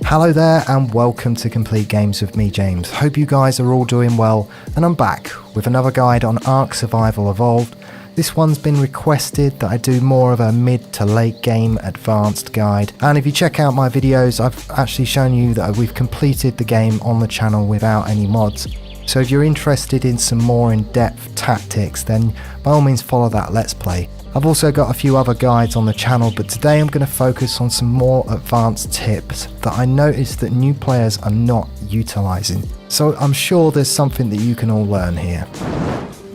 Hello there and welcome to Complete Games with me, James. Hope you guys are all doing well, and I'm back with another guide on ARK Survival Evolved. This one's been requested that I do more of a mid to late game advanced guide, and if you check out my videos I've actually shown you that we've completed the game on the channel without any mods. So if you're interested in some more in-depth tactics, then by all means follow that Let's Play. I've also got a few other guides on the channel, but today I'm going to focus on some more advanced tips that I noticed that new players are not utilising. So I'm sure there's something that you can all learn here.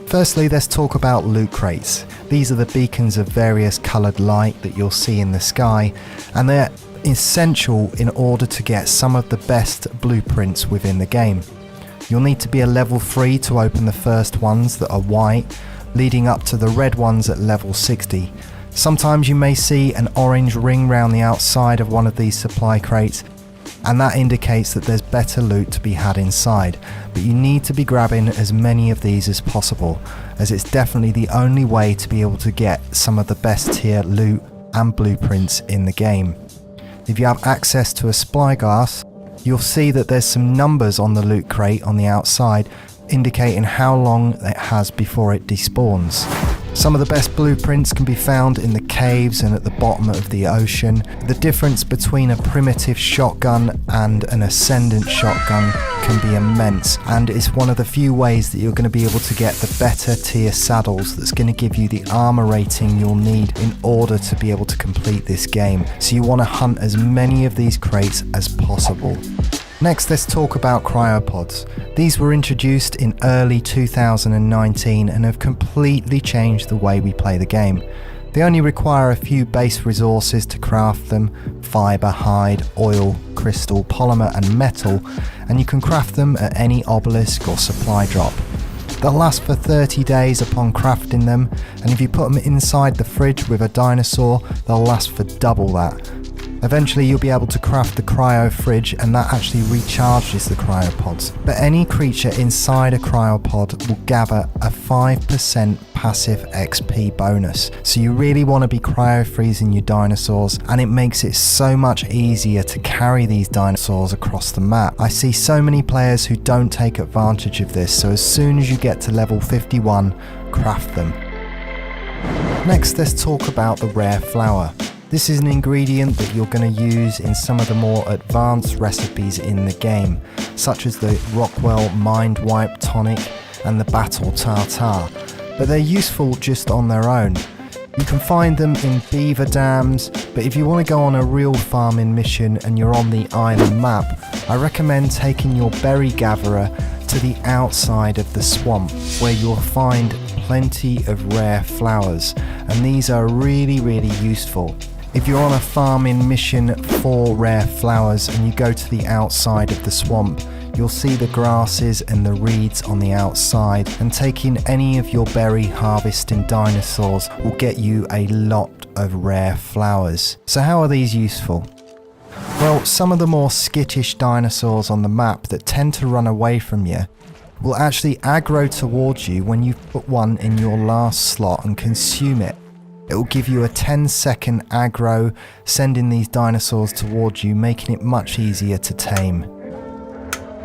Firstly, let's talk about loot crates. These are the beacons of various coloured light that you'll see in the sky, and they're essential in order to get some of the best blueprints within the game. You'll need to be a level 3 to open the first ones that are white, leading up to the red ones at level 60. Sometimes you may see an orange ring round the outside of one of these supply crates, and that indicates that there's better loot to be had inside, but you need to be grabbing as many of these as possible, as it's definitely the only way to be able to get some of the best tier loot and blueprints in the game. If you have access to a spyglass, you'll see that there's some numbers on the loot crate on the outside indicating how long it has before it despawns. Some of the best blueprints can be found in the caves and at the bottom of the ocean. The difference between a primitive shotgun and an ascendant shotgun can be immense, and it's one of the few ways that you're going to be able to get the better tier saddles that's going to give you the armor rating you'll need in order to be able to complete this game. So you want to hunt as many of these crates as possible. Next, let's talk about cryopods. These were introduced in early 2019 and have completely changed the way we play the game. They only require a few base resources to craft them: fibre, hide, oil, crystal, polymer and metal, and you can craft them at any obelisk or supply drop. They'll last for 30 days upon crafting them, and if you put them inside the fridge with a dinosaur, they'll last for double that. Eventually you'll be able to craft the cryo fridge, and that actually recharges the cryopods. But any creature inside a cryopod will gather a 5% passive XP bonus. So you really want to be cryo freezing your dinosaurs, and it makes it so much easier to carry these dinosaurs across the map. I see so many players who don't take advantage of this, so as soon as you get to level 51, craft them. Next, let's talk about the rare flower. This is an ingredient that you're going to use in some of the more advanced recipes in the game, such as the Rockwell Mind Wipe Tonic and the Battle Tartar, but they're useful just on their own. You can find them in beaver dams, but if you want to go on a real farming mission and you're on the island map, I recommend taking your berry gatherer to the outside of the swamp, where you'll find plenty of rare flowers, and these are really useful. If you're on a farming mission for rare flowers and you go to the outside of the swamp, you'll see the grasses and the reeds on the outside, and taking any of your berry harvesting dinosaurs will get you a lot of rare flowers. So how are these useful? Well, some of the more skittish dinosaurs on the map that tend to run away from you will actually aggro towards you when you put one in your last slot and consume it. It will give you a 10-second aggro, sending these dinosaurs towards you, making it much easier to tame.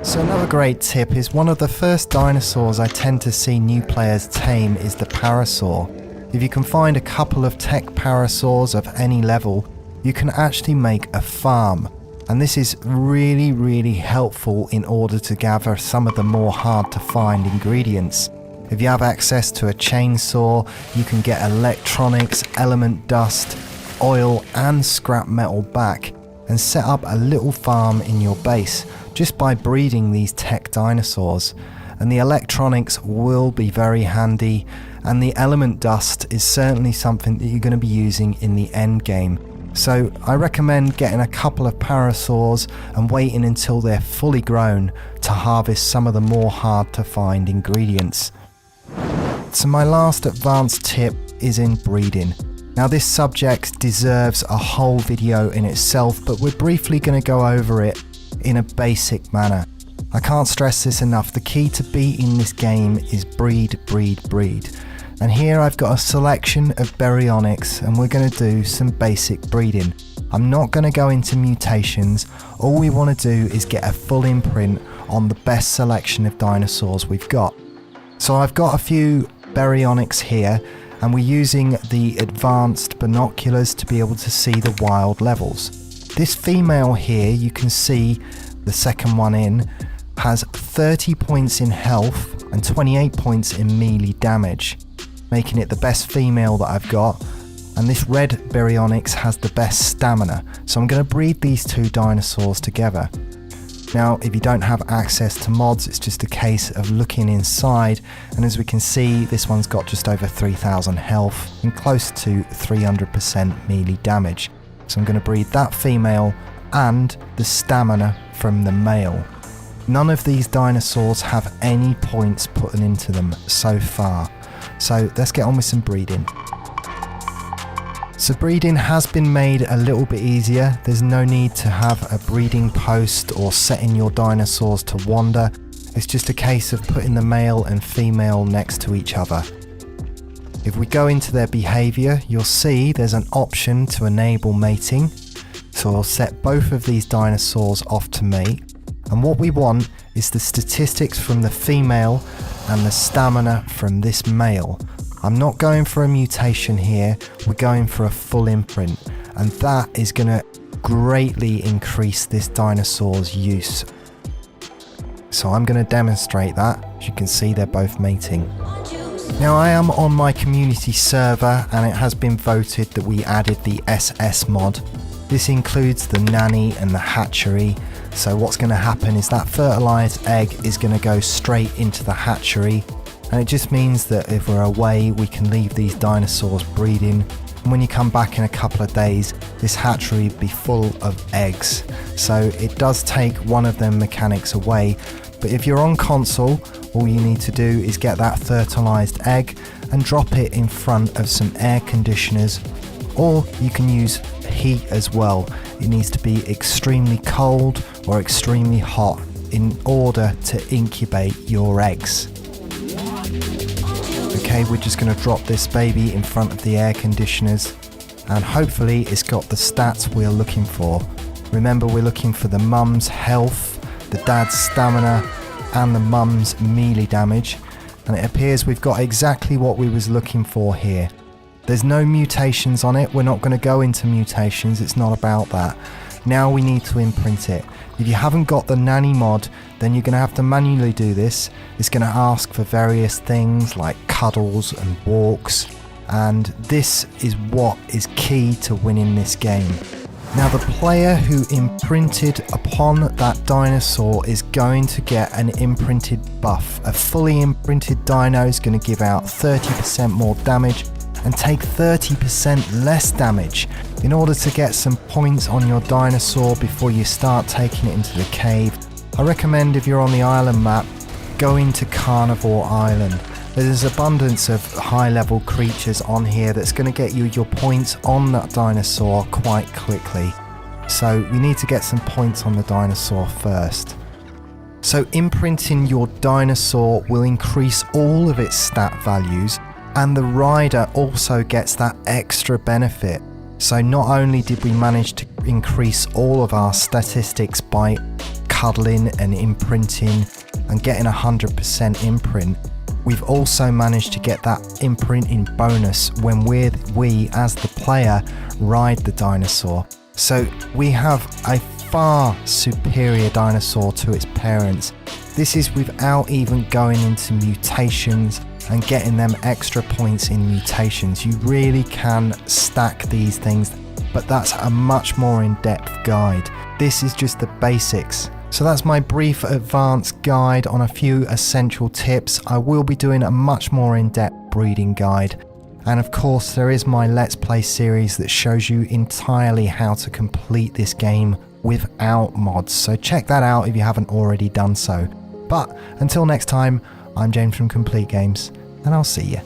So another great tip is one of the first dinosaurs I tend to see new players tame is the parasaur. If you can find a couple of tech parasaurs of any level, you can actually make a farm. And this is really helpful in order to gather some of the more hard to find ingredients. If you have access to a chainsaw, you can get electronics, element dust, oil and scrap metal back, and set up a little farm in your base just by breeding these tech dinosaurs. And the electronics will be very handy, and the element dust is certainly something that you're going to be using in the end game. So I recommend getting a couple of parasaurs and waiting until they're fully grown to harvest some of the more hard to find ingredients. So my last advanced tip is in breeding. Now this subject deserves a whole video in itself, but we're briefly going to go over it in a basic manner. I can't stress this enough, the key to beating this game is breed. And here I've got a selection of baryonyx, and we're going to do some basic breeding. I'm not going to go into mutations. All we want to do is get a full imprint on the best selection of dinosaurs we've got. So I've got a few baryonyx here, and we're using the advanced binoculars to be able to see the wild levels. This female here, you can see the second one in, has 30 points in health and 28 points in melee damage, making it the best female that I've got. And this red baryonyx has the best stamina, so I'm going to breed these two dinosaurs together. Now, if you don't have access to mods, it's just a case of looking inside, and as we can see, this one's got just over 3,000 health and close to 300% melee damage. So I'm going to breed that female and the stamina from the male. None of these dinosaurs have any points put into them so far. So let's get on with some breeding. So breeding has been made a little bit easier. There's no need to have a breeding post or setting your dinosaurs to wander. It's just a case of putting the male and female next to each other. If we go into their behavior, you'll see there's an option to enable mating. So I'll set both of these dinosaurs off to mate. And what we want is the statistics from the female and the stamina from this male. I'm not going for a mutation here, we're going for a full imprint, and that is going to greatly increase this dinosaur's use. So I'm going to demonstrate that. As you can see, they're both mating. Now I am on my community server, and it has been voted that we added the SS mod. This includes the nanny and the hatchery. So what's going to happen is that fertilized egg is going to go straight into the hatchery, and it just means that if we're away, we can leave these dinosaurs breeding, and when you come back in a couple of days, this hatchery will be full of eggs. So it does take one of them mechanics away, but if you're on console, all you need to do is get that fertilized egg and drop it in front of some air conditioners, or you can use heat as well. It needs to be extremely cold or extremely hot in order to incubate your eggs. Okay, we're just going to drop this baby in front of the air conditioners, and hopefully it's got the stats we're looking for. Remember, we're looking for the mum's health, the dad's stamina, and the mum's melee damage, and it appears we've got exactly what we was looking for here. There's no mutations on it. We're not going to go into mutations, it's not about that. Now we need to imprint it. If you haven't got the nanny mod, then you're going to have to manually do this. It's going to ask for various things like cuddles and walks, and this is what is key to winning this game. Now the player who imprinted upon that dinosaur is going to get an imprinted buff. A fully imprinted dino is going to give out 30% more damage and take 30% less damage. In order to get some points on your dinosaur before you start taking it into the cave, I recommend, if you're on the island map, going to Carnivore Island. There's abundance of high level creatures on here that's going to get you your points on that dinosaur quite quickly. So we need to get some points on the dinosaur first. So imprinting your dinosaur will increase all of its stat values, and the rider also gets that extra benefit. So not only did we manage to increase all of our statistics by cuddling and imprinting and getting 100% imprint, we've also managed to get that imprinting bonus when we as the player ride the dinosaur. So we have a far superior dinosaur to its parents. This is without even going into mutations and getting them extra points in mutations. You really can stack these things, but that's a much more in-depth guide. This is just the basics. So that's my brief advanced guide on a few essential tips. I will be doing a much more in-depth breeding guide. And of course, there is my Let's Play series that shows you entirely how to complete this game without mods. So check that out if you haven't already done so. But until next time, I'm James from Complete Games, and I'll see you.